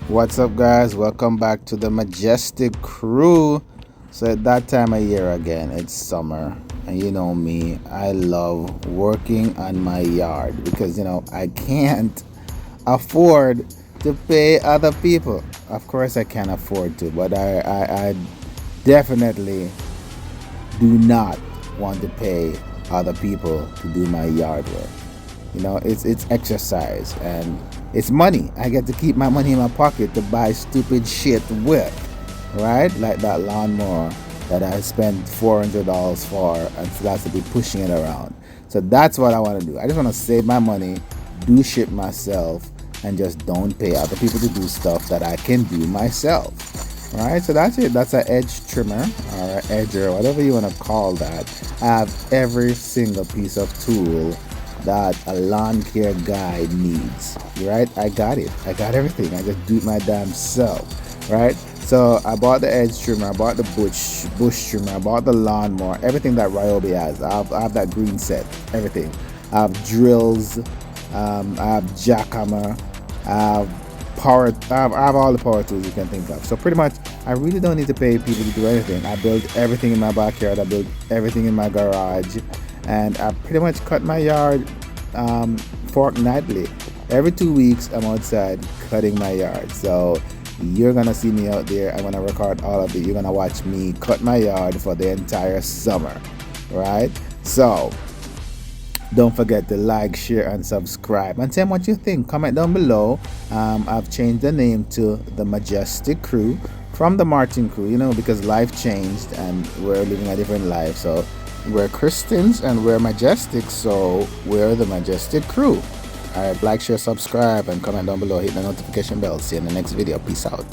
What's up, guys? Welcome back to the Majestic Crew. So, at that time of year again, it's summer, and you know me, I love working on my yard because I can't afford to pay other people. Of course, I can afford to, but I definitely do not want to pay other people to do my yard work. It's exercise and it's money. I get to keep my money in my pocket to buy stupid shit with, right? Like that lawnmower that I spent $400 for and forgot to be pushing it around. So that's what I want to do. I just want to save my money, do shit myself, and just don't pay other people to do stuff that I can do myself. All right, so that's it. That's an edge trimmer or an edger, whatever you want to call that. I have every single piece of tool that a lawn care guy needs. Right? I got it. I got everything. I just do it my damn self. Right? So I bought the edge trimmer, I bought the bush trimmer, I bought the lawnmower, everything that Ryobi has. I have that green set, everything. I have drills, I have jackhammer, I have I have all the power tools you can think of. So pretty much, I really don't need to pay people to do anything. I build everything in my backyard. I build everything in my garage, and I pretty much cut my yard fortnightly. Every 2 weeks, I'm outside cutting my yard. So you're gonna see me out there. I'm gonna record all of it. You're gonna watch me cut my yard for the entire summer, right? So don't forget to like, share, and subscribe. And tell me what you think. Comment down below. I've changed the name to the Majestic Crew from the Martin Crew, because life changed and we're living a different life. So we're Christians and we're majestic, so we're the Majestic Crew. Alright, like, share, subscribe, and comment down below. Hit the notification bell. See you in the next video. Peace out.